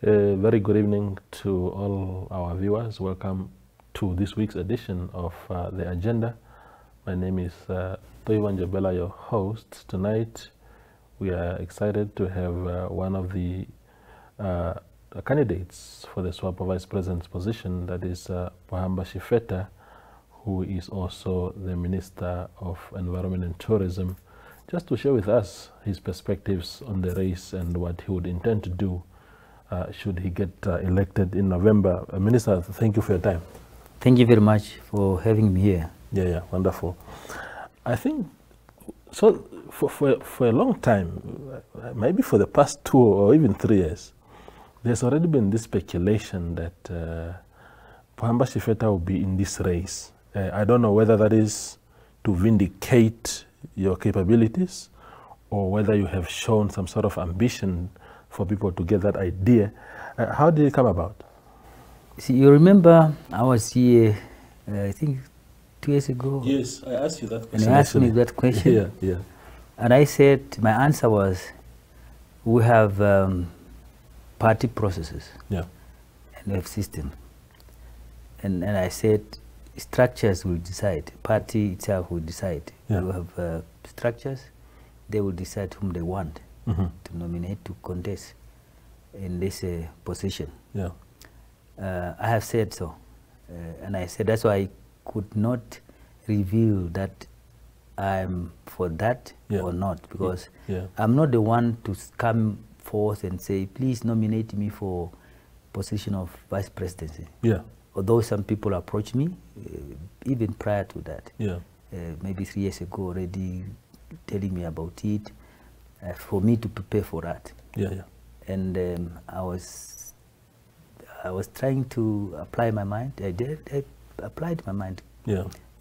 Very good evening to all our viewers. Welcome to this week's edition of The Agenda. My name is Toivan Jabela, your host. Tonight, we are excited to have one of the candidates for the Swapo Vice President's position, that is Pohamba Shifeta, who is also the Minister of Environment and Tourism, just to share with us his perspectives on the race and what he would intend to do should he get elected in November. Minister, thank you for your time. Thank you very much for having me here. Yeah, wonderful. I think, so for a long time, maybe for the past 2 or even 3 years, there's already been this speculation that Pohamba Shifeta will be in this race. I don't know whether that is to vindicate your capabilities or whether you have shown some sort of ambition for people to get that idea. How did it come about? See, you remember I was here, I think 2 years ago. Yes, I asked you that question. And you asked me that question. Yeah. And I said, my answer was, we have party processes. Yeah. And we have system. And I said, structures will decide. Party itself will decide. Yeah. You have structures, they will decide whom they want to nominate, to contest in this position. Yeah. I have said so. And I said that's why I could not reveal that I'm for that or not, because I'm not the one to come forth and say, please nominate me for position of vice presidency. Yeah. Although some people approached me, even prior to that, maybe 3 years ago already, telling me about it, for me to prepare for that. Yeah. And I was trying to apply my mind. I applied my mind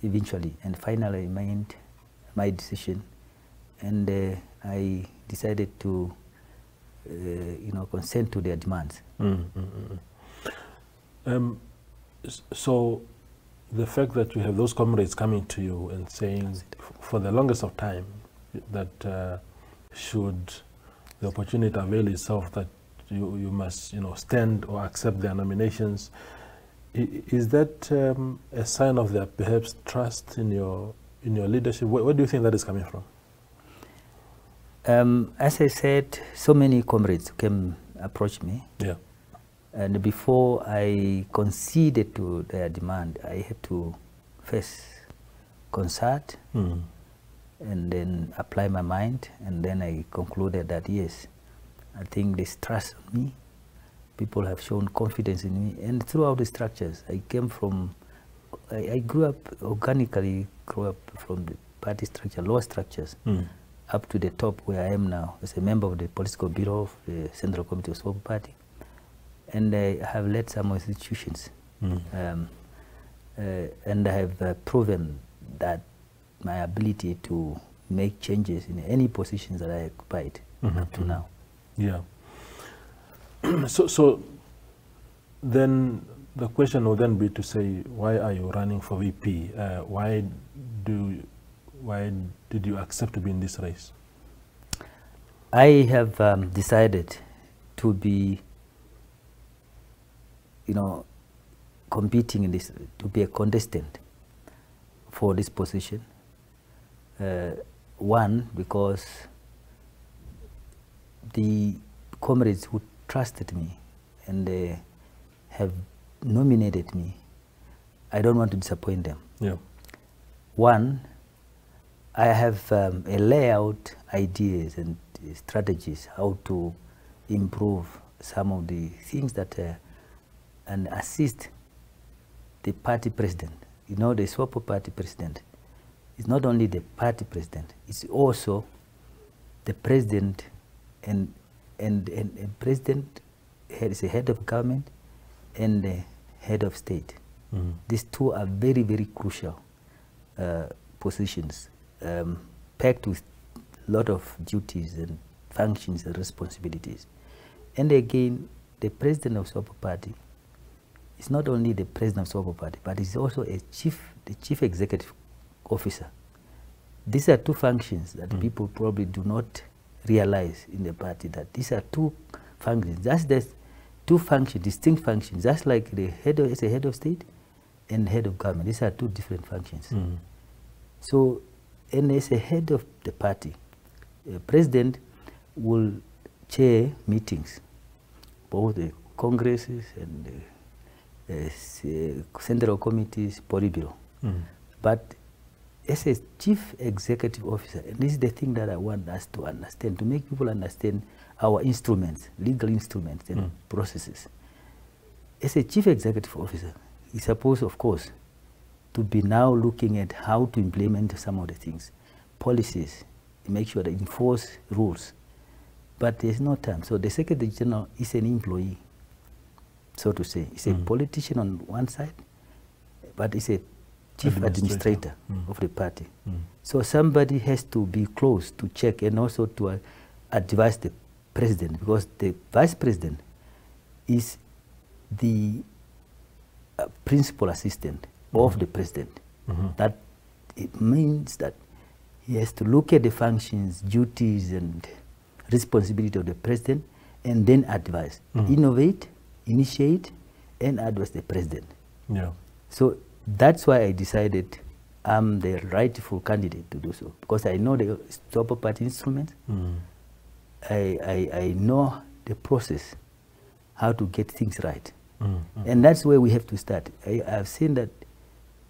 eventually, and finally made my decision. And I decided to, consent to their demands. So the fact that you have those comrades coming to you and saying for the longest of time that should the opportunity avail itself that you must stand or accept their nominations, is that a sign of their perhaps trust in your leadership? Where do you think that is coming from? As I said, so many comrades came approach me. Yeah. And before I conceded to their demand, I had to first consult and then apply my mind, and then I concluded that yes, I think this trust on me, people have shown confidence in me, and throughout the structures, I grew up organically, from the party structure, lower structures, up to the top where I am now, as a member of the political bureau of the Central Committee of Swapo Party. And I have led some institutions, and I have proven that my ability to make changes in any positions that I occupied up to now. Yeah. So then the question would then be to say, why are you running for VP? Why did you accept to be in this race? I have decided to be competing in this, to be a contestant for this position. One, because the comrades who trusted me and they have nominated me, I don't want to disappoint them. Yeah. One, I have a layout ideas and strategies how to improve some of the things that and assist the party president. The Swapo party president is not only the party president, it's also the president and president is a head of government and the head of state. These two are very, very crucial positions, packed with a lot of duties and functions and responsibilities. And again, the president of Swapo party is not only the president of Swapo party, but is also the chief executive officer. These are two functions that people probably do not realize in the party, that these are two functions. Just as two functions, distinct functions, just like the head of, is a head of state and head of government. These are two different functions. So, and as a head of the party, the president will chair meetings, both the congresses and the central committees, Politburo. But as a chief executive officer, and this is the thing that I want us to understand, to make people understand our instruments, legal instruments and processes. As a chief executive officer, he's supposed, of course, to be now looking at how to implement some of the things, policies, make sure they enforce rules. But there's no time. So the Secretary General is an employee, so to say. He's a politician on one side, but he's a chief administrator of the party. So somebody has to be close to check and also to advise the president, because the vice president is the principal assistant of the president. That it means that he has to look at the functions, duties, and responsibility of the president, and then advise, innovate, initiate, and advise the president. So that's why I decided I'm the rightful candidate to do so, because I know the Swapo party instruments. I know the process, how to get things right. And that's where we have to start. I've seen that,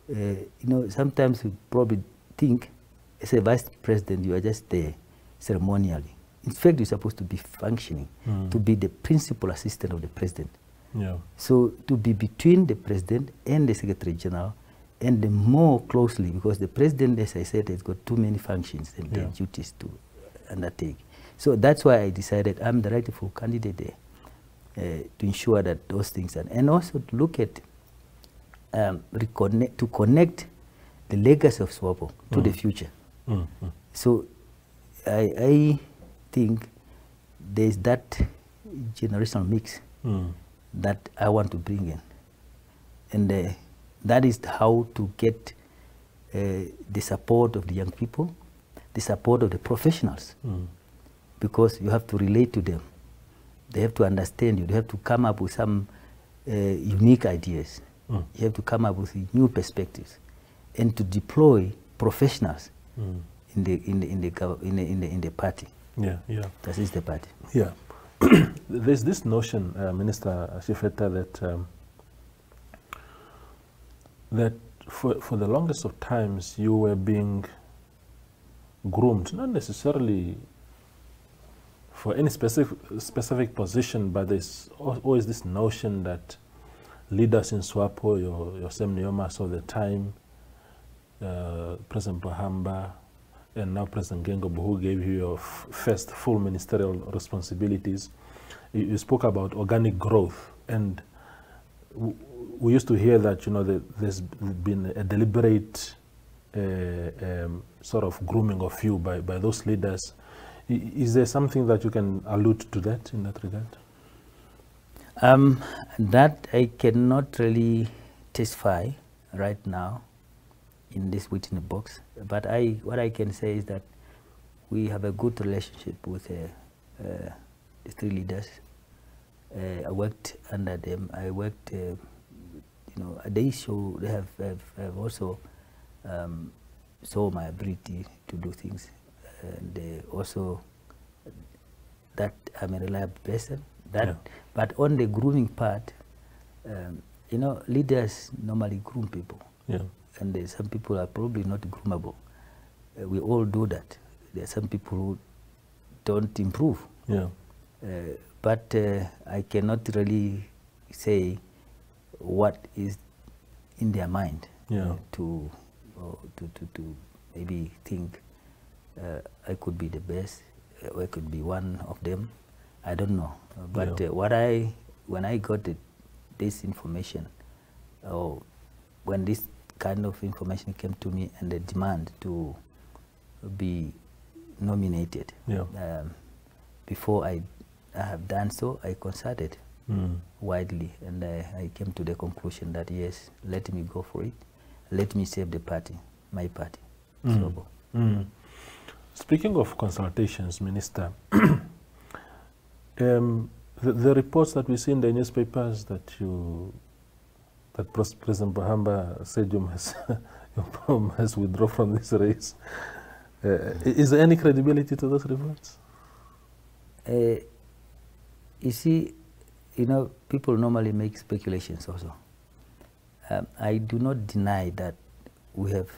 you know, sometimes we probably think as a vice president, you are just there ceremonially. In fact, you're supposed to be functioning, to be the principal assistant of the president. So to be between the president and the secretary general, and the more closely, because the president, as I said, has got too many functions and duties to undertake. So that's why I decided I'm the rightful candidate there, to ensure that those things are, and also to look at, to connect the legacy of Swapo to the future. So I think there's that generational mix that I want to bring in. And that is how to get the support of the young people, the support of the professionals, because you have to relate to them. They have to understand you. They have to come up with some unique ideas. You have to come up with new perspectives, and to deploy professionals in the party. That is the party. There's this notion, Minister Shifeta, that for the longest of times you were being groomed, not necessarily for any specific position, but there's always this notion that leaders in Swapo, your Semniomas of the time, President Pohamba, and now President Gengobo, who gave you your first full ministerial responsibilities, you spoke about organic growth, and we used to hear that, you know, there's been a deliberate sort of grooming of you by those leaders. Is there something that you can allude to that in that regard? That I cannot really testify right now in this witness box, but what I can say is that we have a good relationship with the three leaders. I worked under them. I worked, you know, they have also saw my ability to do things, and also that I'm a reliable person. But on the grooming part, you know, leaders normally groom people. And some people are probably not groomable. We all do that. There are some people who don't improve. But I cannot really say what is in their mind to maybe think I could be the best, or I could be one of them. I don't know. But when I got this information, or when this kind of information came to me and the demand to be nominated, before I have done so, I consulted widely, and I came to the conclusion that yes, let me go for it. Let me save the party, my party. Swapo. Speaking of consultations, Minister, The reports that we see in the newspapers that President Pohamba said you must withdraw from this race. Is there any credibility to those reports? You see, people normally make speculations also. I do not deny that we have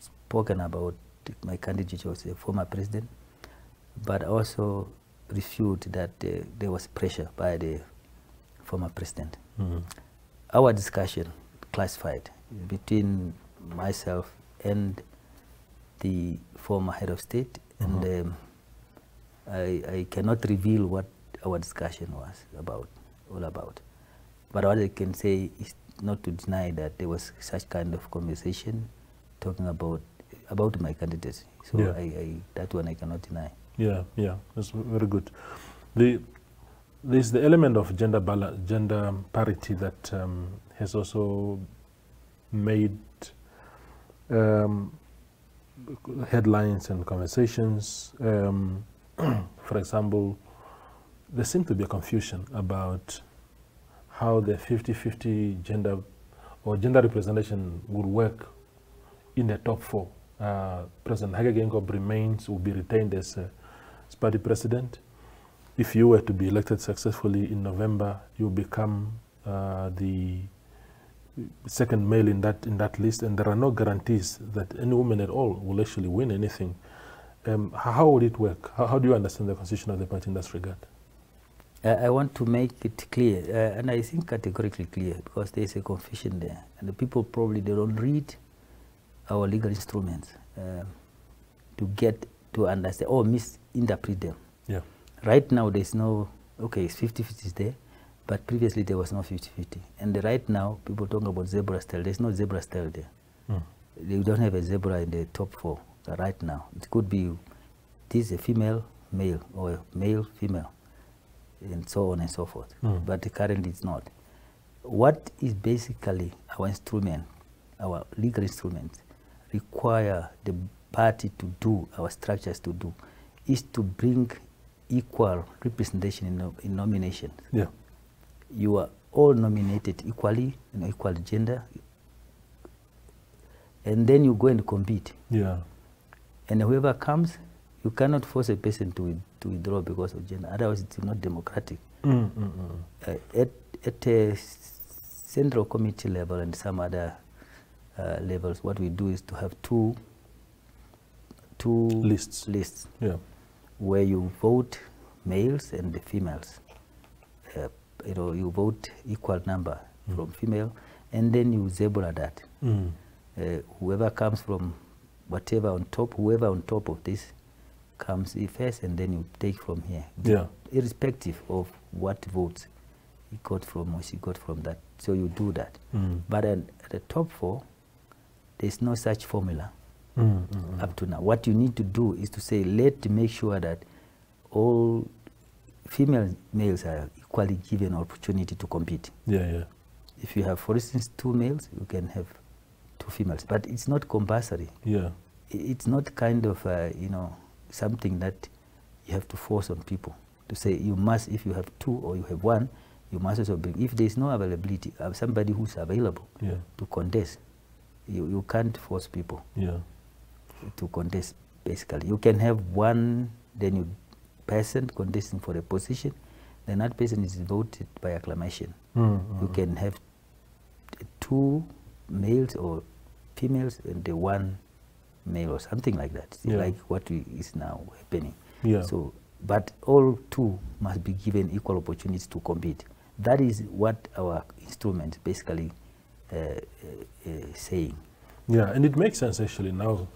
spoken about my candidate was a former president, but also refute that there was pressure by the former president. Mm-hmm. Our discussion classified between myself and the former head of state, mm-hmm. and I cannot reveal what our discussion was all about. But what I can say is not to deny that there was such kind of conversation talking about my candidacy. So yeah. That one I cannot deny. Yeah, that's very good. There's the element of gender parity that has also made headlines and conversations. For example, there seems to be a confusion about how the 50-50 gender representation will work in the top four. President Hage Geingob will be retained as party president. If you were to be elected successfully in November, you become the second male in that list, and there are no guarantees that any woman at all will actually win anything. How would it work? How do you understand the constitution of the party in that regard? I want to make it clear, and I think categorically clear, because there is a confusion there, and the people probably they don't read our legal instruments to get to understand or misinterpret them. Yeah. Right now there's no, okay, 50-50 is there, but previously there was no 50-50. And right now people talking about zebra style. There's no zebra style there. They don't have a zebra in the top four right now. It could be this a female, male, or a male, female, and so on and so forth. But currently it's not. What is basically our instrument, our legal instruments, require the party to do, our structures to do, is to bring equal representation in nominations. Yeah. You are all nominated equally, equal gender, and then you go and compete. Yeah. And whoever comes, you cannot force a person to withdraw because of gender, otherwise it's not democratic. At a central committee level and some other levels, what we do is to have two lists. Yeah. Where you vote males and the females. You vote equal number from female, and then you zebra that. Whoever comes from whatever on top, whoever on top of this comes first, and then you take from here. Yeah. Irrespective of what votes he got from or she got from that. So you do that. But at the top four, there's no such formula up to now. What you need to do is to say, make sure that all female males are equally given opportunity to compete. Yeah. If you have, for instance, 2 males, you can have 2 females, but it's not compulsory. Yeah. It's not kind of something that you have to force on people to say you must. If you have 2 or you have 1, you must also bring. If there is no availability, somebody who's available to contest, you can't force people to contest. Basically, you can have 1 person contesting for a position, then that person is voted by acclamation. You can have 2 males or females and the 1 male or something like that, like what is now happening. Yeah. So, but all 2 must be given equal opportunities to compete. That is what our instrument basically saying. Yeah, and it makes sense actually now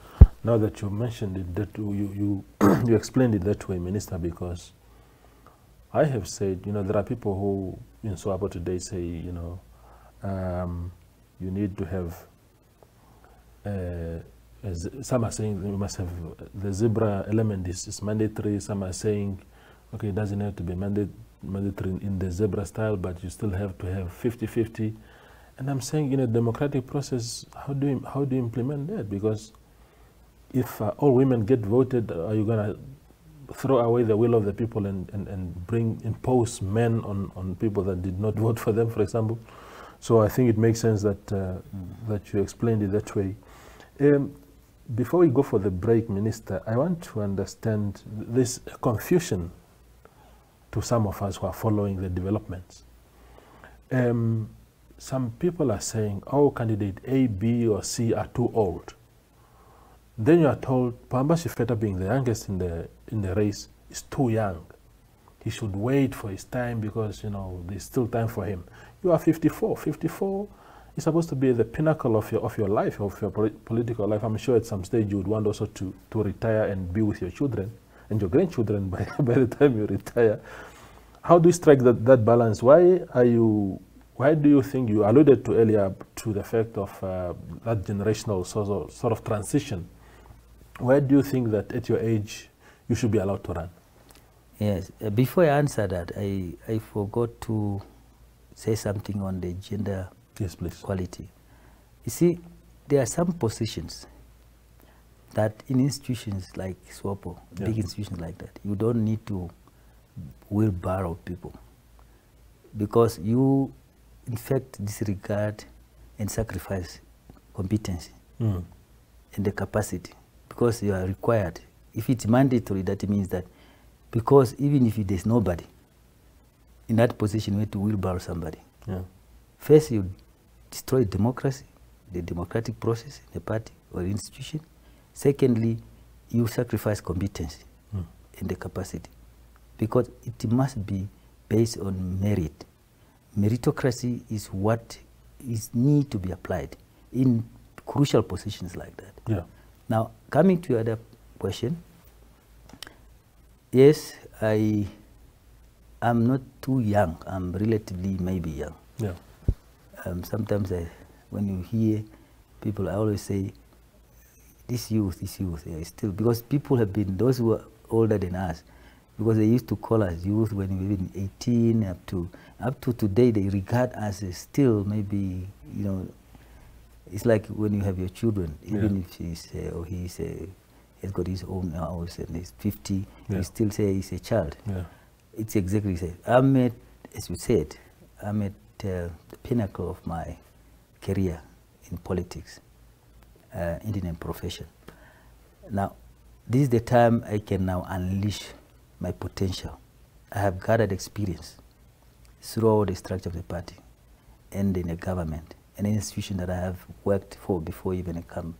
that you mentioned it, that you explained it that way, Minister, because I have said, there are people who in Swapo today say, you need to have, some are saying you must have the zebra element is mandatory. Some are saying, okay, it doesn't have to be mandatory in the zebra style, but you still have to have 50-50. And I'm saying in a democratic process, how do you implement that? Because if all women get voted, are you going to throw away the will of the people and impose men on people that did not vote for them, for example. So I think it makes sense that that you explained it that way. Before we go for the break, Minister, I want to understand this confusion to some of us who are following the developments. Some people are saying, oh, candidate A, B, or C are too old. Then you are told Pohamba Shifeta, being the youngest in the race, is too young. He should wait for his time because, you know, there's still time for him. You are 54. 54 is supposed to be the pinnacle of your life, of your political life. I'm sure at some stage you would want also to retire and be with your children and your grandchildren by the time you retire. How do you strike that balance? Why do you think, you alluded to earlier to the fact of that generational sort of transition? Why do you think that at your age you should be allowed to run? Yes, before I answer that, I forgot to say something on the gender equality. You see, there are some positions that in institutions like Swapo, big institutions like that, you don't need to wheelbarrow people, because you in fact disregard and sacrifice competency and the capacity, because you are required. If it's mandatory, that means that, because even if there's nobody in that position, you have to wheelbarrow somebody. First, you destroy democracy, the democratic process in the party or institution. Secondly, you sacrifice competency and the capacity, because it must be based on merit. Meritocracy is what need to be applied in crucial positions like that. Now, coming to your other question, yes, I am not too young. I'm relatively maybe young. Sometimes when you hear people, I always say, this youth, still, because people have been, those who are older than us, because they used to call us youth when we were 18 up to today, they regard us as still maybe, you know, it's like when you have your children, even if he's got his own house and he's 50, you still say he's a child. It's exactly the same. I'm at, as you said, I'm at the pinnacle of my career in politics, in a profession. Now, this is the time I can now unleash my potential. I have gathered experience throughout the structure of the party and in the government, an institution that I have worked for before even I come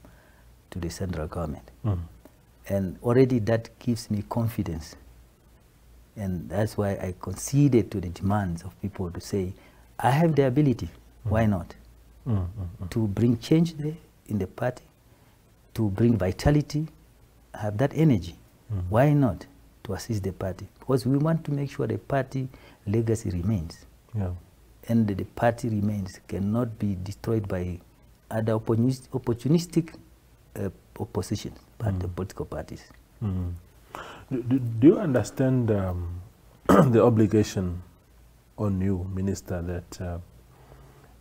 to the central government. And already that gives me confidence. And that's why I conceded to the demands of people to say, I have the ability, why not? To bring change there in the party, to bring vitality, have that energy. Why not? To assist the party. Because we want to make sure the party legacy remains. And the party remains, cannot be destroyed by other opportunistic opposition, but the political parties. Do you understand the obligation on you, Minister, that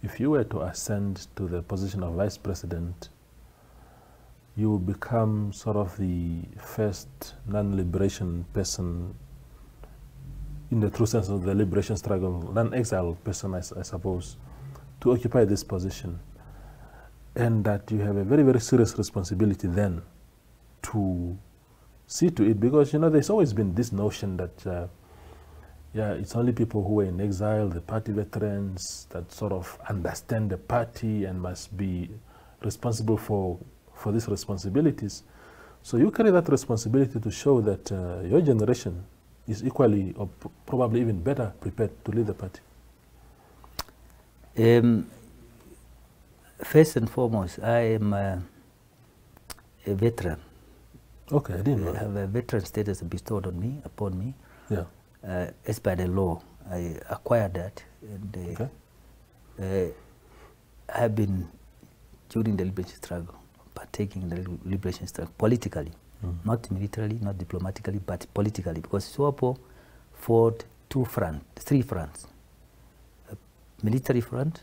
if you were to ascend to the position of Vice President, you will become sort of the first non-liberation person, in the true sense of the liberation struggle, non-exiled person, I suppose, to occupy this position, and that you have a very, very serious responsibility then to see to it, because, you know, there's always been this notion that, it's only people who are in exile, the party veterans, that sort of understand the party and must be responsible for these responsibilities. So you carry that responsibility to show that your generation is equally or probably even better prepared to lead the party. First and foremost, I am a veteran. Okay, I didn't know. I have a veteran status bestowed upon me. As by the law, I acquired that. And I have been, during the liberation struggle, partaking in the liberation struggle politically, not militarily, not diplomatically, but politically, because Swapo fought three fronts: a military front,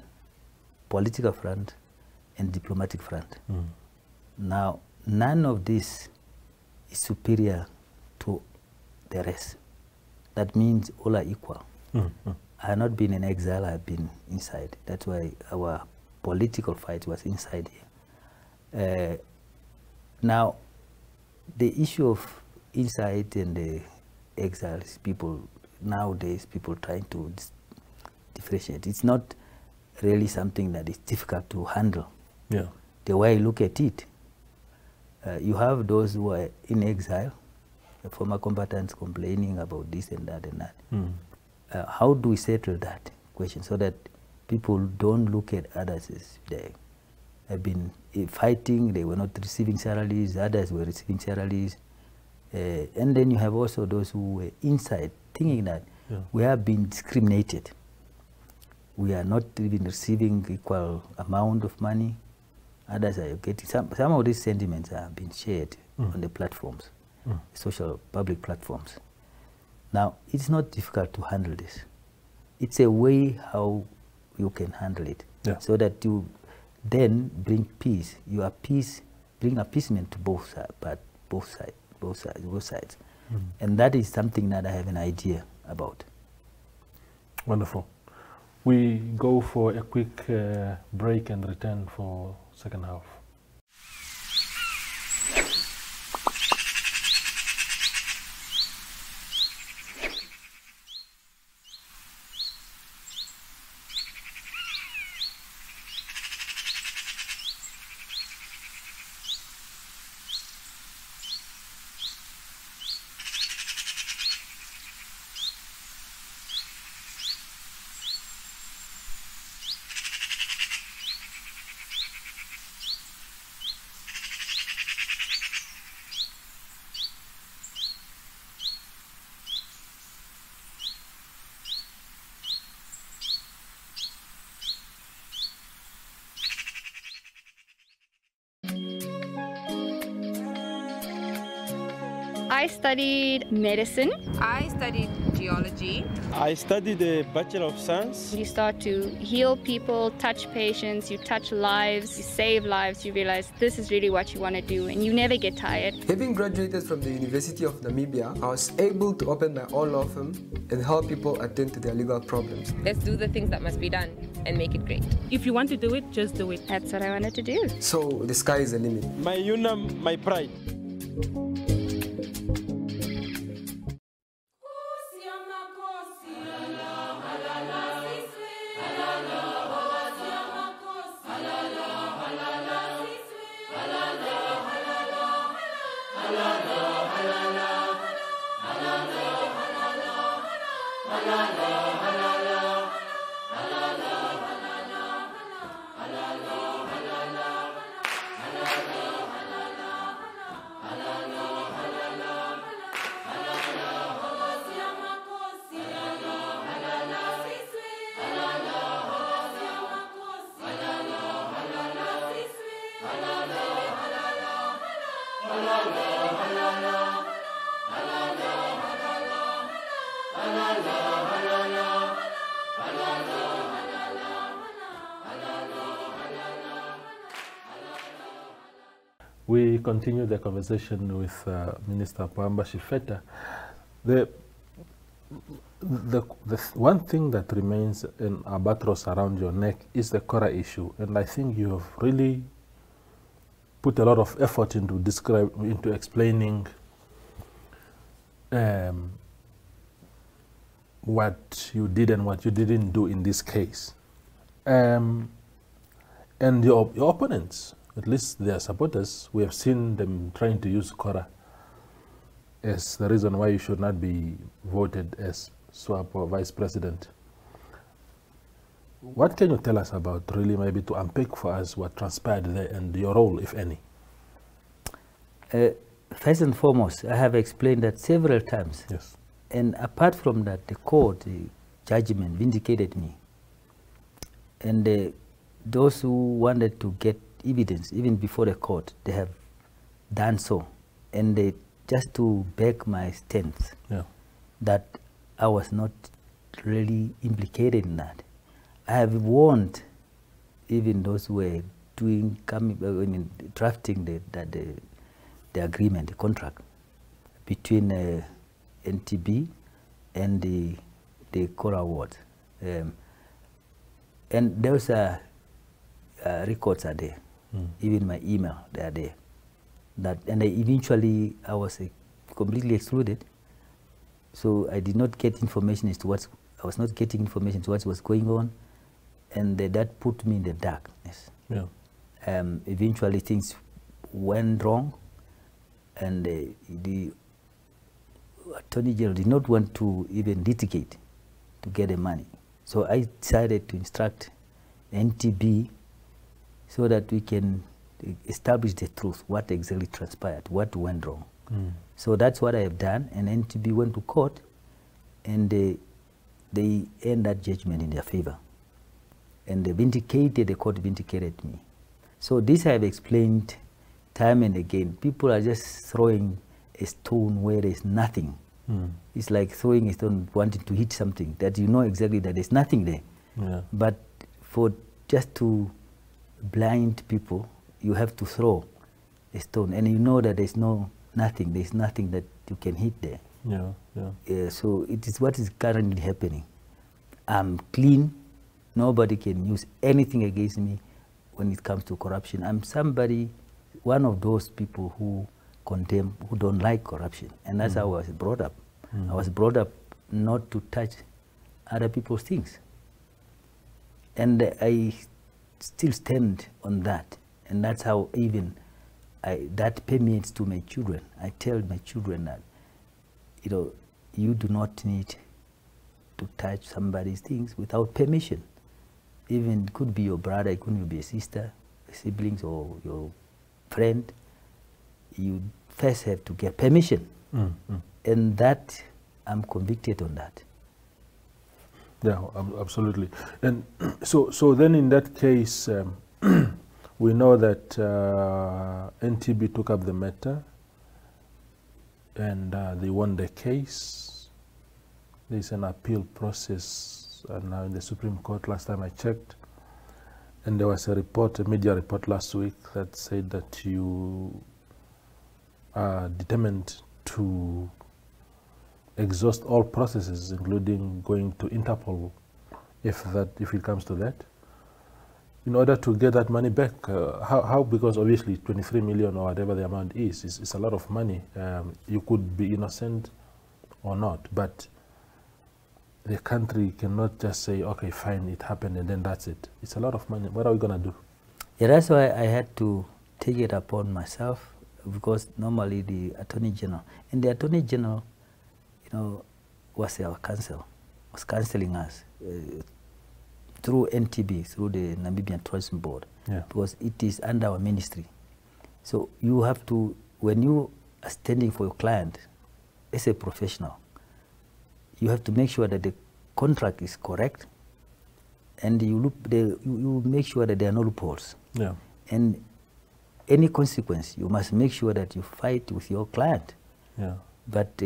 political front, and diplomatic front. Now, none of this is superior to the rest. That means all are equal. I have not been in exile, I have been inside. That's why our political fight was inside here. Now, the issue of inside and the exiles, nowadays people trying to differentiate. It's not really something that is difficult to handle. Yeah. The way I look at it, you have those who are in exile, the former combatants complaining about this and that and that. How do we settle that question so that people don't look at others as they have been fighting, they were not receiving salaries, others were receiving salaries. And then you have also those who were inside thinking that we have been discriminated. We are not even receiving equal amount of money. Others are getting, some of these sentiments have been shared on the platforms, social public platforms. Now, it's not difficult to handle this. It's a way how you can handle it so that you then bring peace. You bring appeasement to both sides. And that is something that I have an idea about. Wonderful. We go for a quick break and return for second half. I studied medicine. I studied geology. I studied a Bachelor of Science. You start to heal people, touch patients, you touch lives, you save lives, you realize this is really what you want to do and you never get tired. Having graduated from the University of Namibia, I was able to open my own law firm and help people attend to their legal problems. Let's do the things that must be done and make it great. If you want to do it, just do it. That's what I wanted to do. So the sky is the limit. My UNAM, my pride. We continue the conversation with Minister Pohamba Shifeta. The one thing that remains in albatross around your neck is the Kora issue, and I think you have really put a lot of effort into explaining what you did and what you didn't do in this case. And your opponents, at least their supporters, we have seen them trying to use Kora as the reason why you should not be voted as Swapo vice president. What can you tell us about, really, maybe to unpick for us what transpired there and your role, if any? First and foremost, I have explained that several times. Yes. And apart from that, the court, the judgment vindicated me. And those who wanted to get evidence, even before the court, they have done so. And they, just to back my stance, that I was not really implicated in that. I have warned even those who were drafting the agreement, the contract between NTB and the Cora Award. And those records are there. Even my email, they are there. And I was completely excluded. So I did not get information as to I was not getting information to what was going on, and that put me in the darkness. Yeah. Eventually things went wrong, and the Attorney General did not want to even litigate to get the money. So I decided to instruct NTB so that we can establish the truth, what exactly transpired, what went wrong. So that's what I have done, and NTB went to court, and they end that judgment in their favor. And the court vindicated me. So this I have explained time and again. People are just throwing a stone where there's nothing. It's like throwing a stone wanting to hit something that you know exactly that there's nothing there. Yeah. But for just to blind people, you have to throw a stone, and you know that there's there's nothing that you can hit there. Yeah. So it is what is currently happening. I'm clean. Nobody can use anything against me when it comes to corruption. I'm one of those people who condemn, who don't like corruption. And that's how I was brought up. I was brought up not to touch other people's things. And I still stand on that. And that's how even that permeates to my children. I tell my children that, you do not need to touch somebody's things without permission. Even it could be your brother, it could be a sister, siblings, or your friend. You first have to get permission. And that, I'm convicted on that. Yeah, absolutely. And so then in that case, we know that NTB took up the matter, and they won the case. There's an appeal process now in the Supreme Court last time I checked. And there was a media report last week that said that you are determined to exhaust all processes, including going to Interpol, if it comes to that, in order to get that money back. How? Because obviously 23 million or whatever the amount is a lot of money. You could be innocent or not, but the country cannot just say, okay, fine, it happened, and then that's it. It's a lot of money. What are we going to do? Yeah, that's why I had to take it upon myself, because normally the Attorney General, and the Attorney General, was our counsel, was counseling us through NTB, through the Namibian Tourism Board, because it is under our ministry. So you have to, when you are standing for your client as a professional, you have to make sure that the contract is correct, and you make sure that there are no loopholes. Yeah. And any consequence, you must make sure that you fight with your client. Yeah. But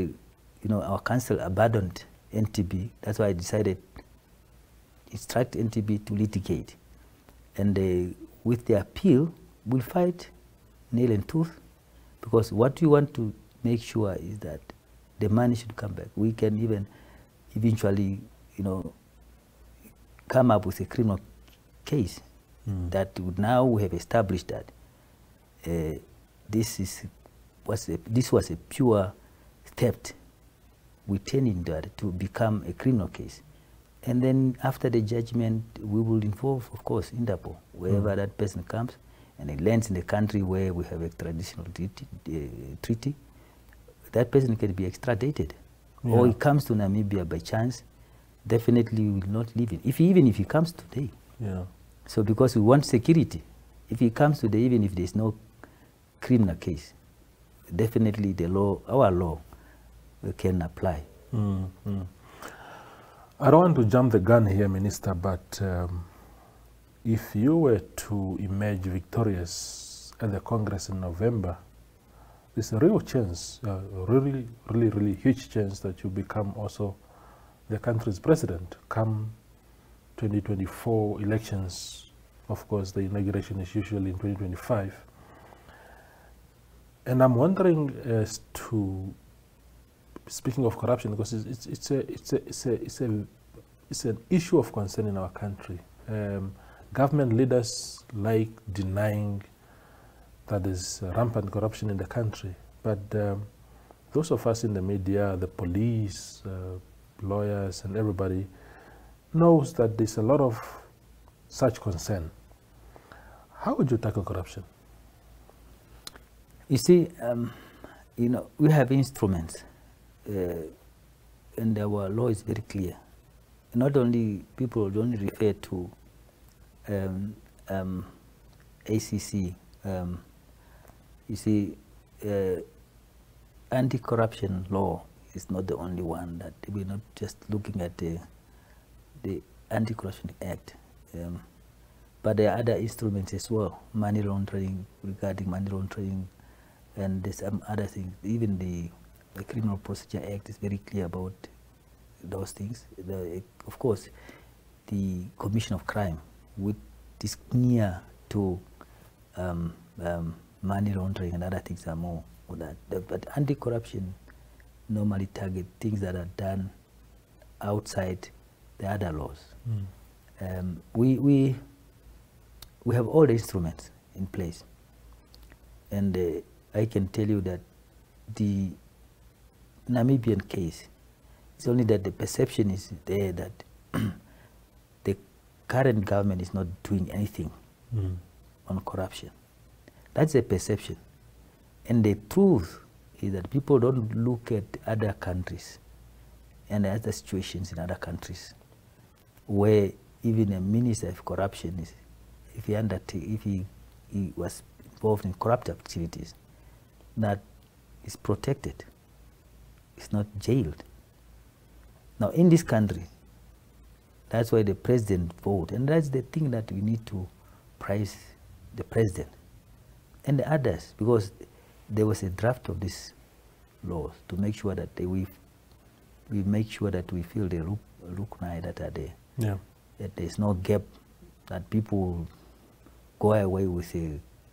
our council abandoned NTB. That's why I decided to instruct NTB to litigate, and with the appeal, we'll fight nail and tooth, because what we want to make sure is that the money should come back. We can even eventually, come up with a criminal case that now we have established that this was a pure theft. We turn that to become a criminal case. And then after the judgment, we will involve, of course, Interpol, wherever that person comes, and it lands in the country where we have a traditional treaty. That person can be extradited. Yeah. Or he comes to Namibia by chance, definitely we will not leave it. Even if he comes today. Yeah. So because we want security, if he comes today, even if there's no criminal case, definitely our law can apply. I don't want to jump the gun here, Minister, but if you were to emerge victorious at the Congress in November, there's a real chance, a really huge chance that you become also the country's president come 2024 elections. Of course, the inauguration is usually in 2025. And I'm wondering as to speaking of corruption, because it's an issue of concern in our country. Government leaders like denying that there's rampant corruption in the country, but those of us in the media, the police, lawyers, and everybody knows that there's a lot of such concern. How would you tackle corruption? You see, you know, we have instruments, and our law is very clear. Not only people don't refer to ACC. You see, anti-corruption law is not the only one. That we're not just looking at the Anti-Corruption Act, but there are other instruments as well. Money laundering, regarding money laundering, and there's some other things. Even the Criminal Procedure Act is very clear about those things. Of course, the commission of crime, which is near to money laundering and other things, are more of that. But anti-corruption normally target things that are done outside the other laws. We have all the instruments in place, and I can tell you that the Namibian case, it's only that the perception is there that the current government is not doing anything on corruption. That's a perception. And the truth is that people don't look at other countries and other situations in other countries where even a minister of corruption is, if he was involved in corrupt activities, that is protected. It's not jailed. Now, in this country, that's why the president vote, and that's the thing that we need to praise the president and the others, because there was a draft of this laws to make sure that we make sure that we fill the lacuna that are there. Yeah. That there's no gap, that people go away with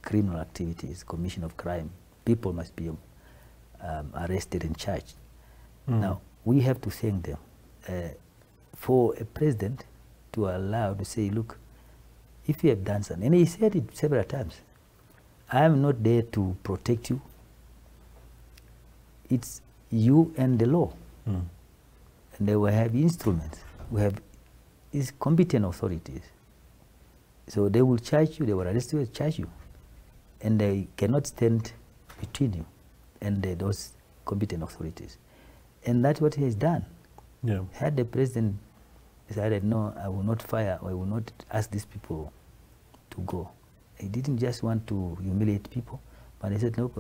criminal activities, commission of crime. People must be arrested and charged. Now, we have to thank them for a president to allow to say, look, if you have done something, and he said it several times, I am not there to protect you. It's you and the law. And they will have instruments. We have these competent authorities. So they will charge you, they will arrest you and charge you. And they cannot stand between you and those competent authorities. And that's what he has done. Yeah. Had the president decided, no, I will not fire, or I will not ask these people to go. He didn't just want to humiliate people, but he said, no,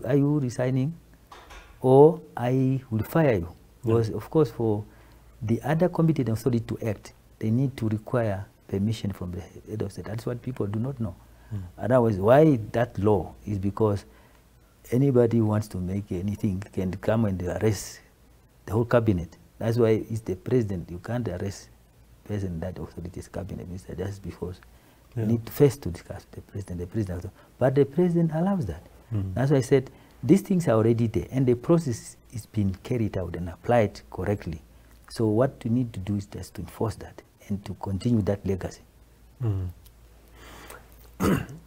are you resigning, or I will fire you? Because, of course, for the other competent authority to act, they need to require permission from the head of state. That's what people do not know. Otherwise, why that law is because anybody who wants to make anything can come and arrest the whole cabinet. That's why it's the president. You can't arrest the president, that authority's cabinet minister, just because you need first to discuss with the president. But the president allows that. That's why I said these things are already there, and the process is being carried out and applied correctly. So what we need to do is just to enforce that and to continue that legacy.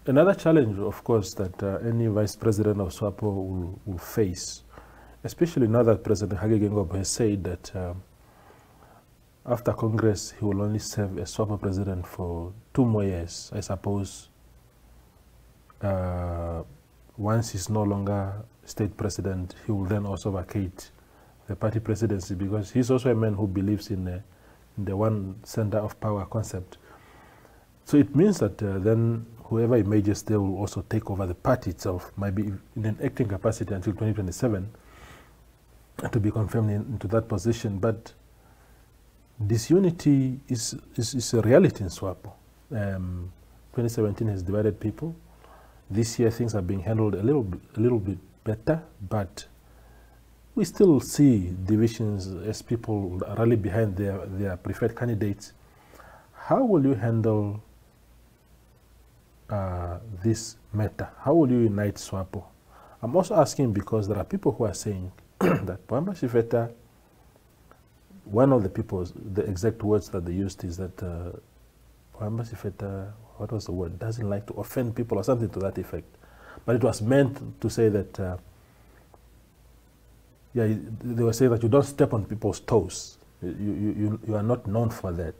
Another challenge, of course, that any vice president of Swapo will face, especially now that President Hage Geingob has said that after Congress, he will only serve as Swapo president for 2 more years. I suppose once he's no longer state president, he will then also vacate the party presidency, because he's also a man who believes in the one center of power concept. So it means that then whoever emerges there will also take over the party itself, might be in an acting capacity until 2027 to be confirmed into that position. But disunity is a reality in Swapo. 2017 has divided people. This year things are being handled a little bit better, but we still see divisions as people rally behind their preferred candidates. How will you handle this matter? How will you unite Swapo? I'm also asking because there are people who are saying that Pohamba Shifeta, one of the exact words that they used is that Pohamba Shifeta, what was the word, doesn't like to offend people or something to that effect. But it was meant to say that, yeah, they were saying that you don't step on people's toes. You are not known for that.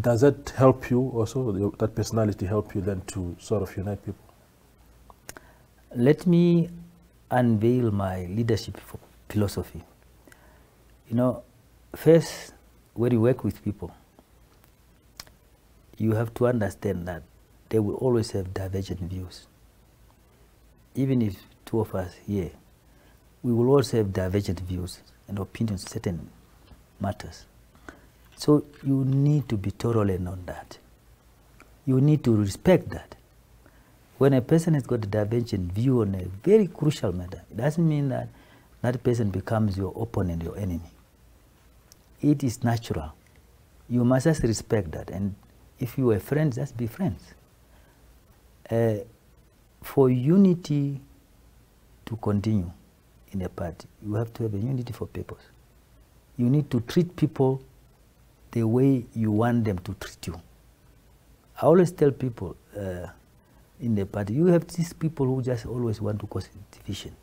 Does that help you also, that personality help you then to sort of unite people? Let me unveil my leadership philosophy. You know, first, when you work with people, you have to understand that they will always have divergent views. Even if two of us here, we will also have divergent views and opinions on certain matters. So you need to be tolerant on that. You need to respect that. When a person has got a divergent view on a very crucial matter, it doesn't mean that that person becomes your opponent, your enemy. It is natural. You must just respect that. And if you are friends, just be friends. For unity to continue in a party, you have to have a unity for purpose. You need to treat people the way you want them to treat you. I always tell people in the party, you have these people who just always want to cause division.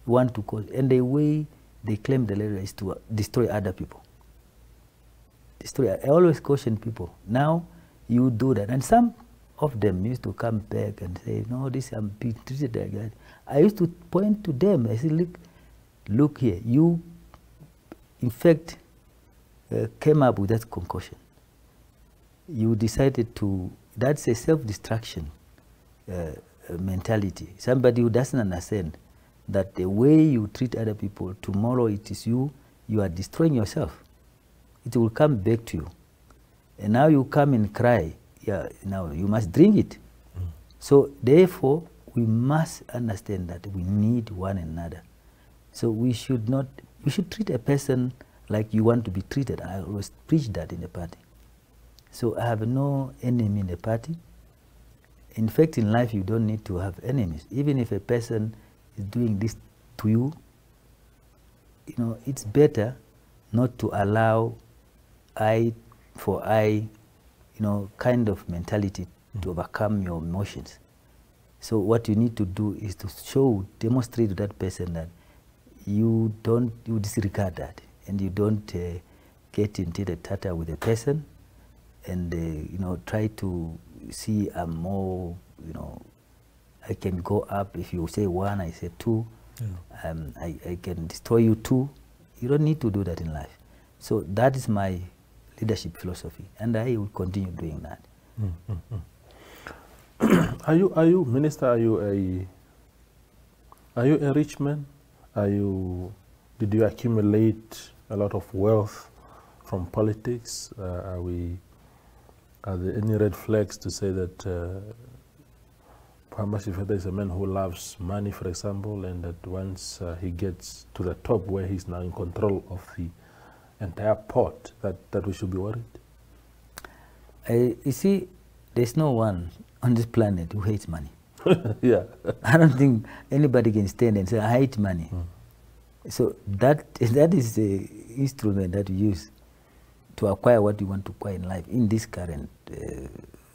Want to cause, and the way they claim the leader is to destroy other people. I always caution people. Now you do that, and some of them used to come back and say, "No, this I'm being treated like that." I used to point to them. I said, "Look here. You, in fact, came up with that concoction. You decided to. That's a self-destruction mentality. Somebody who doesn't understand that the way you treat other people, tomorrow it is you are destroying yourself. It will come back to you. And now you come and cry, yeah, now you must drink it. So therefore, we must understand that we need one another. So we should treat a person like you want to be treated. I always preach that in the party. So I have no enemy in the party. In fact, in life, you don't need to have enemies. Even if a person is doing this to you, you know, it's better not to allow eye for eye, you know, kind of mentality to overcome your emotions. So what you need to do is to demonstrate to that person that you disregard that, and you don't get into the tata with a person, and you know, try to see I'm more, you know, I can go up. If you say one, I say two. Yeah. I can destroy you two. You don't need to do that in life. So that is my leadership philosophy, and I will continue doing that. Are you minister? Are you a rich man? Did you accumulate a lot of wealth from politics? Are there any red flags to say that Pohamba Shifeta is a man who loves money, for example, and that once he gets to the top where he's now in control of the entire pot, that we should be worried? You see, there's no one on this planet who hates money. Yeah. I don't think anybody can stand and say, I hate money. So that is the instrument that you use to acquire what you want to acquire in life in this current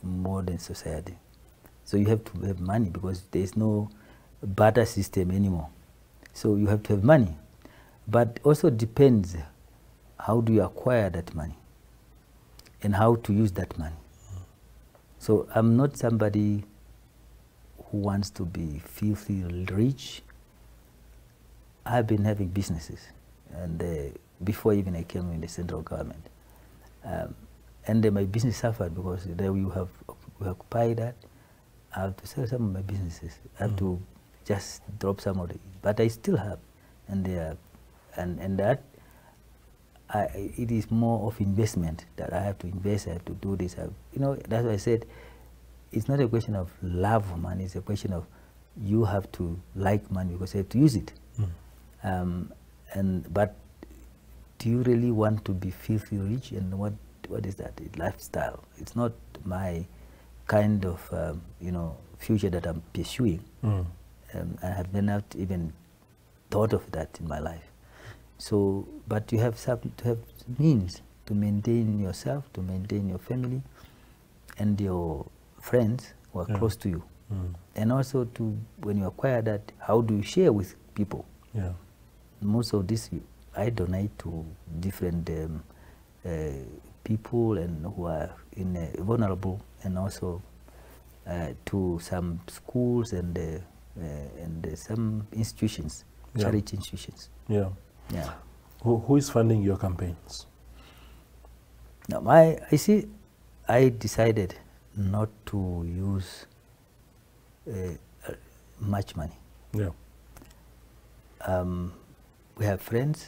modern society. So you have to have money because there's no barter system anymore. So you have to have money. But also depends how do you acquire that money and how to use that money. So I'm not somebody who wants to be filthy rich. I've been having businesses, and before even I came in the central government. And then my business suffered because there we occupy that. I have to sell some of my businesses. I have to just drop some of it, but I still have, and that it is more of investment that I have to invest. I have to do this. You know, that's why I said it's not a question of love of money. It's a question of you have to like money because you have to use it. But do you really want to be filthy rich? And what is that? Lifestyle. It's not my kind of you know, future that I'm pursuing. I have not even thought of that in my life. So, but you have to have means to maintain yourself, to maintain your family, and your friends who are close to you, and also to when you acquire that, how do you share with people? Yeah. Most of this I donate to different people and who are vulnerable, and also to some schools and some institutions, charity institutions. Yeah. Yeah. Who is funding your campaigns? Now, I decided not to use much money. Yeah. We have friends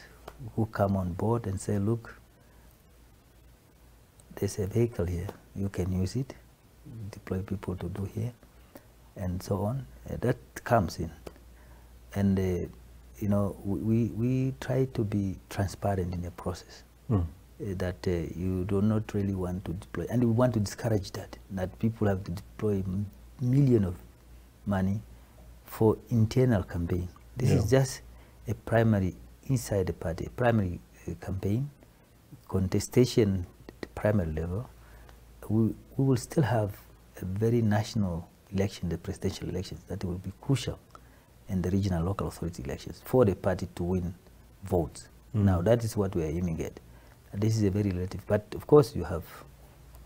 who come on board and say, look, there's a vehicle here, you can use it, deploy people to do here, and so on. That comes in. And, you know, we try to be transparent in the process, that you do not really want to deploy. And we want to discourage that people have to deploy millions of money for internal campaign. This is just a primary, inside the party, primary campaign, contestation at the primary level. We will still have a very national election, the presidential elections, that will be crucial in the regional local authority elections for the party to win votes. Now, that is what we are aiming at. This is a very relative, but of course you have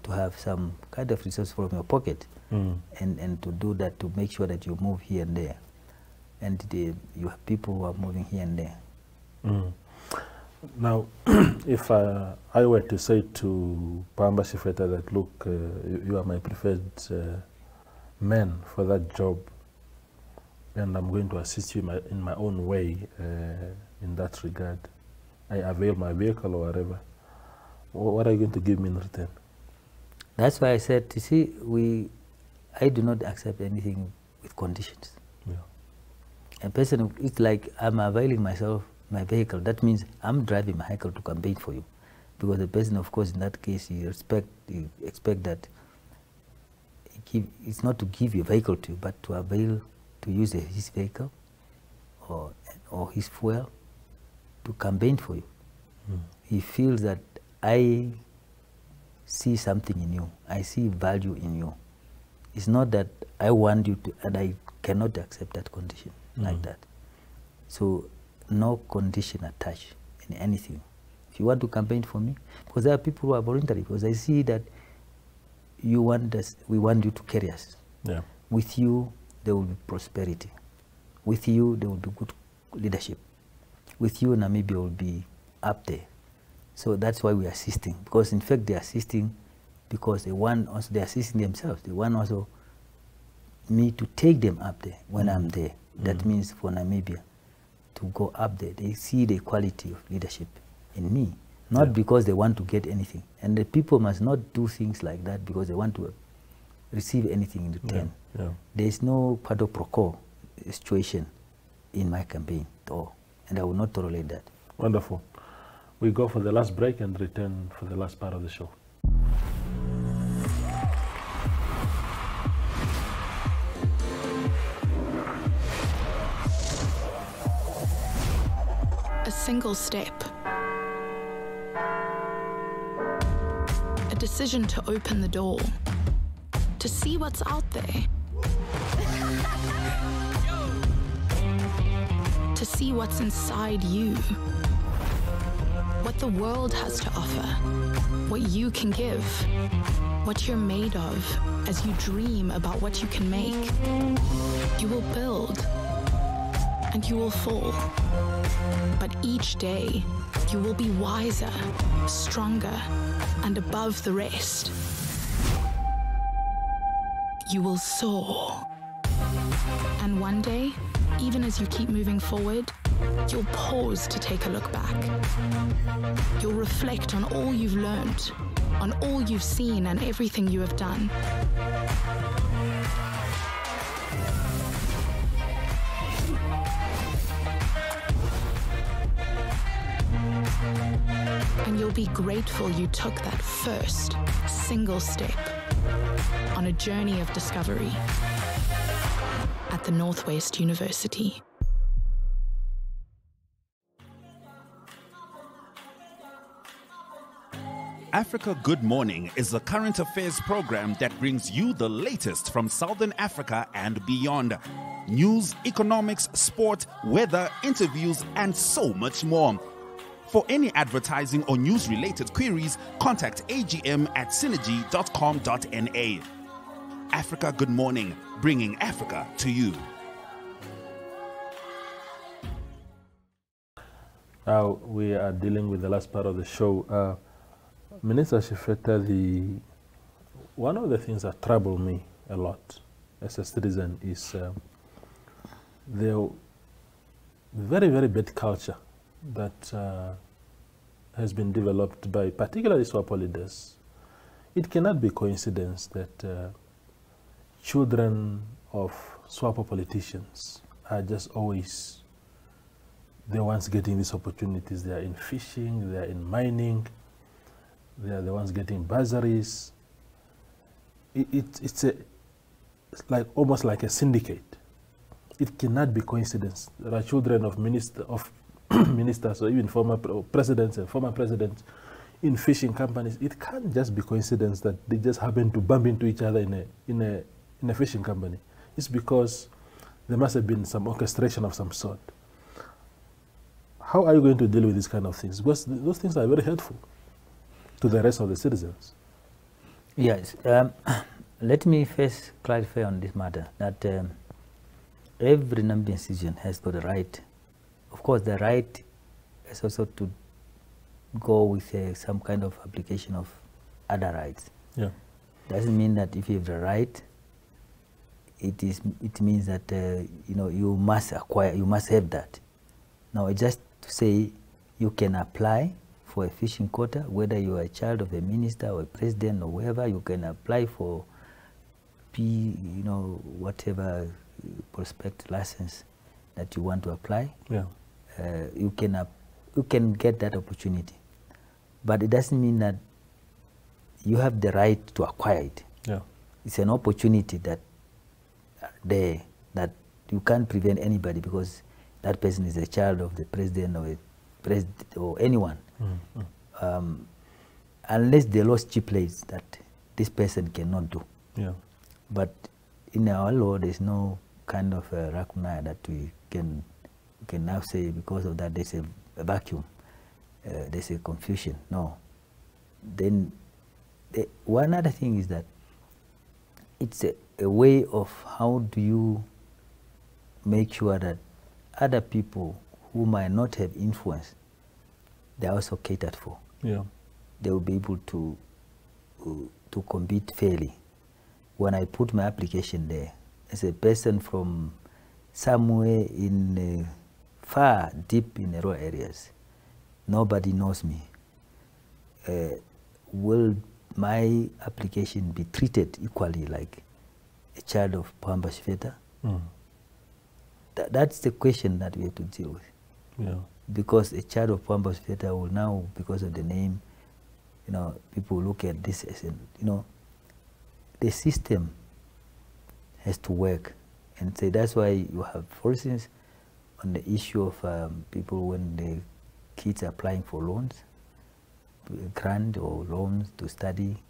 to have some kind of resource from your pocket and to do that, to make sure that you move here and there. And you have people who are moving here and there. Now, if I were to say to Pohamba Shifeta that, look, you are my preferred man for that job, and I'm going to assist you in my own way in that regard, I avail my vehicle or whatever, what are you going to give me in return? That's why I said, you see, I do not accept anything with conditions. Yeah. A person, it's like I'm availing myself, my vehicle. That means I'm driving my vehicle to campaign for you. Because the person, of course, in that case, you expect that it's not to give your vehicle to you, but to avail, to use his vehicle or his fuel to campaign for you. He feels that I see something in you. I see value in you. It's not that I want you to, and I cannot accept that condition like that. So no condition attached in anything. If you want to campaign for me, because there are people who are voluntary, because I see that you want us, we want you to carry us. Yeah. With you, there will be prosperity. With you, there will be good leadership. With you, Namibia will be up there. So that's why we are assisting, because in fact they are assisting because they want also, they are assisting themselves. They want also me to take them up there when I'm there. That means for Namibia to go up there, they see the quality of leadership in me, not because they want to get anything. And the people must not do things like that because they want to receive anything in return. There is no quid pro quo situation in my campaign at all, and I will not tolerate that. Wonderful. We go for the last break and return for the last part of the show. A single step. A decision to open the door, to see what's out there, to see what's inside you, what the world has to offer, what you can give, what you're made of as you dream about what you can make. You will build and you will fall, but each day you will be wiser, stronger, and above the rest. You will soar. And one day, even as you keep moving forward, you'll pause to take a look back. You'll reflect on all you've learned, on all you've seen and everything you have done. And you'll be grateful you took that first single step on a journey of discovery at the Northwest University. Africa Good Morning is a current affairs program that brings you the latest from Southern Africa and beyond. News, economics, sport, weather, interviews, and so much more. For any advertising or news-related queries, contact agm@synergy.com.na. Africa Good Morning, bringing Africa to you. Now we are dealing with the last part of the show. Minister Shifeta, one of the things that trouble me a lot as a citizen is the very, very bad culture that has been developed by particularly Swapo leaders. It cannot be coincidence that children of Swapo politicians are just always the ones getting these opportunities. They are in fishing, they are in mining, they are the ones getting bursaries. It's like almost like a syndicate. It cannot be coincidence. There are children of ministers or even former presidents and former presidents in fishing companies. It can't just be coincidence that they just happen to bump into each other in a fishing company. It's because there must have been some orchestration of some sort. How are you going to deal with these kind of things? Because those things are very helpful to the rest of the citizens. Yes. Let me first clarify on this matter that every Nambian citizen has got a right. Of course, the right is also to go with some kind of application of other rights. Yeah. Doesn't mean that if you have the right, it means that you must acquire, you must have that. Now, just to say you can apply for a fishing quota, whether you are a child of a minister or a president or wherever, you can apply for whatever prospect license that you want to apply. Yeah. You can get that opportunity, but it doesn't mean that you have the right to acquire it. Yeah. It's an opportunity that you can't prevent anybody because that person is a child of the president or anyone. Mm-hmm. Unless the law stipulates that this person cannot do. Yeah. But in our law, there's no kind of rationale that we can now say because of that there's a vacuum, there's a confusion. No. Then one other thing is that it's a way of how do you make sure that other people who might not have influence, they're also catered for. Yeah. They will be able to compete fairly. When I put my application there, as a person from somewhere in far deep in the rural areas, nobody knows me. Will my application be treated equally like a child of Pohamba Shifeta? Mm. That's the question that we have to deal with. Yeah. Because a child of Pohamba Shifeta will now, because of the name, people look at this as the system has to work. And so that's why you have, for instance, on the issue of people when the kids are applying for loans, grant or loans to study,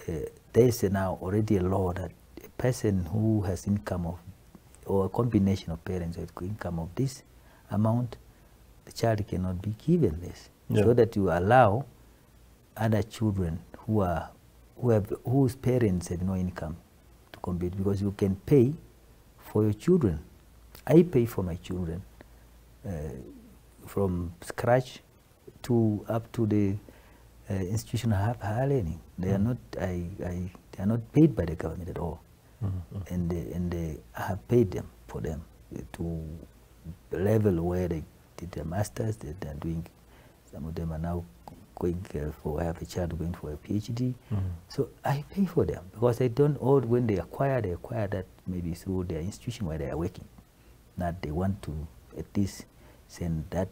there is now already a law that a person who has income of, or a combination of parents with income of this amount, the child cannot be given this. Yeah. So that you allow other children whose parents have no income to compete, because you can pay for your children. I pay for my children from scratch to up to the institution of higher learning. They are not. They are not paid by the government at all. Mm-hmm. And I have paid them for them to the level where they did their masters. They are doing. Some of them are now going for. I have a child going for a PhD. Mm-hmm. So I pay for them because they don't. Or when they acquire that maybe through their institution where they are working. That they want to at least send that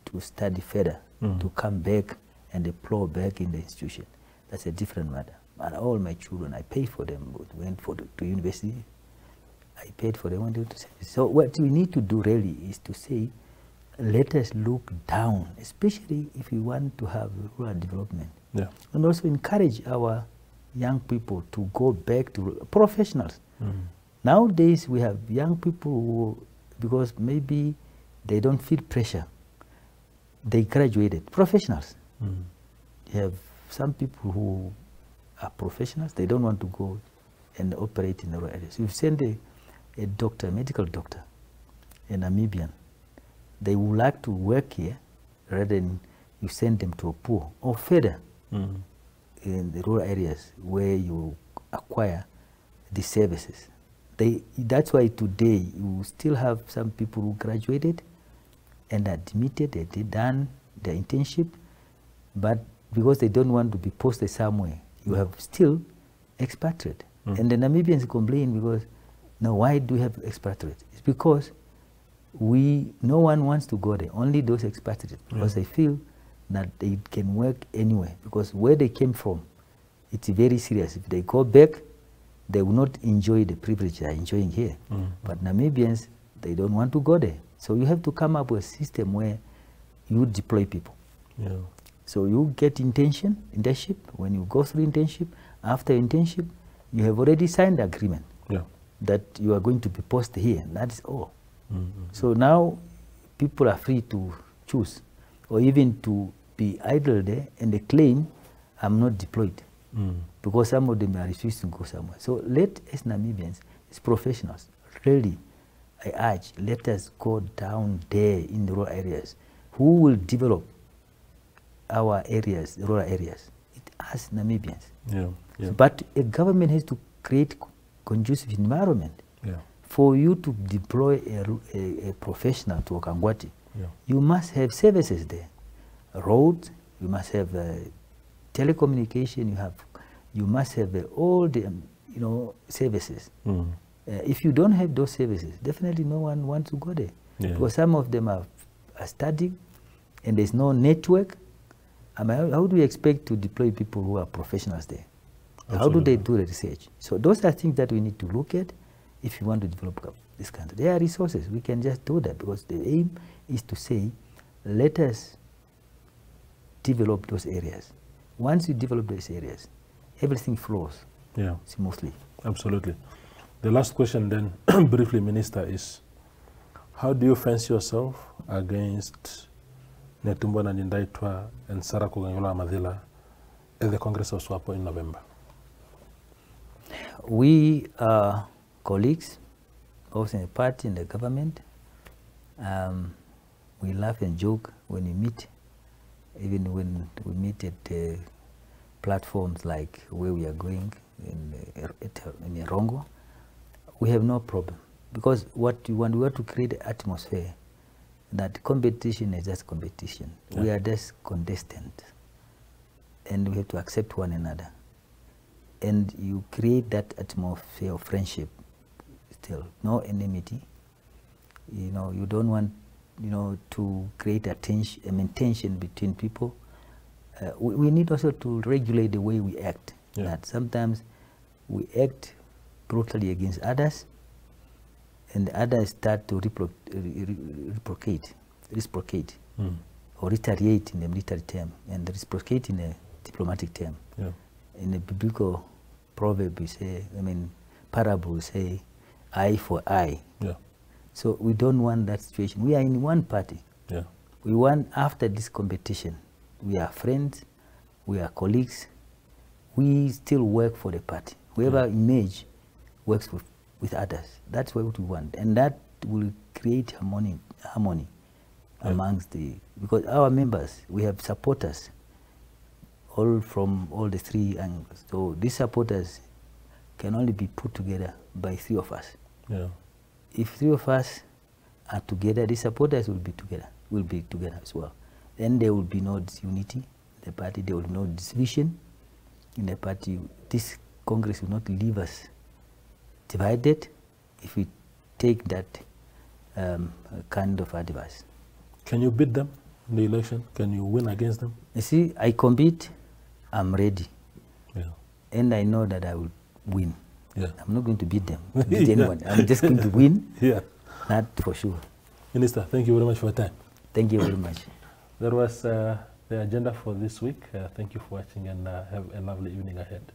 to study further, to come back and deploy back in the institution. That's a different matter. And all my children, I pay for them, went to university. I paid for them, went to service. So what we need to do really is to say, let us look down, especially if we want to have rural development. Yeah. And also encourage our young people to go back to professionals. Nowadays we have young people who, because maybe they don't feel pressure, they graduated, professionals. You have some people who are professionals, they don't want to go and operate in the rural areas. You send a doctor, a medical doctor, a Namibian, they would like to work here rather than you send them to a poor or further in the rural areas where you acquire the services. That's why today you still have some people who graduated and admitted that they done their internship, but because they don't want to be posted somewhere, you have still expatriate. And the Namibians complain because, now why do we have expatriate? It's because no one wants to go there, only those expatriates, because they feel that they can work anywhere, because where they came from, it's very serious. If they go back, they will not enjoy the privilege they are enjoying here. But Namibians, they don't want to go there. So you have to come up with a system where you deploy people. So you get internship. When you go through internship, after internship, you have already signed the agreement that you are going to be posted here. That is all. So now people are free to choose, or even to be idle there and they claim, I'm not deployed. Because some of them are refusing to go somewhere. So let us Namibians, as professionals, really, I urge, let us go down there in the rural areas. Who will develop our areas, the rural areas? It us Namibians. But a government has to create conducive environment for you to deploy a professional to Okangwati. You must have services there, roads. You must have telecommunication. You must have all the services. If you don't have those services, definitely no one wants to go there. Because some of them are studying, and there's no network. I mean, how do we expect to deploy people who are professionals there? How do they do the research? So those are things that we need to look at if you want to develop this country. There are resources. We can just do that, because the aim is to say, let us develop those areas. Once you develop those areas, everything flows smoothly. Absolutely. The last question then, briefly, Minister, is how do you fence yourself against Netumbo Nandi-Ndaitwah and Sarah Kuganyola Amadhila at the Congress of Swapo in November? We are colleagues, both in the party and the government. We laugh and joke when we meet, even when we meet at platforms like where we are going in Rongo. We have no problem, because what we want to create an atmosphere that competition is just competition. We are just contestants, and we have to accept one another. And you create that atmosphere of friendship, still no enmity. You don't want to create a tension between people. We need also to regulate the way we act. That sometimes we act brutally against others, and the others start to reciprocate or retaliate in the military term, and reciprocate in a diplomatic term. In a biblical proverb, we say, parable, we say, eye for eye. So we don't want that situation. We are in one party. We want, after this competition, we are friends, we are colleagues, we still work for the party. Whoever emerge works with others. That's what we want. And that will create harmony amongst because our members, we have supporters all from all the three angles. So these supporters can only be put together by three of us. If three of us are together, the supporters will be together as well. Then there will be no disunity in the party, there will be no division in the party. This Congress will not leave us divided if we take that kind of advice. Can you beat them in the election? Can you win against them? You see, I compete, I'm ready. And I know that I will win. I'm not going to beat them, beat anyone. I'm just going to win. That for sure. Minister, thank you very much for your time. Thank you very much. That was the agenda for this week. Thank you for watching, and have a lovely evening ahead.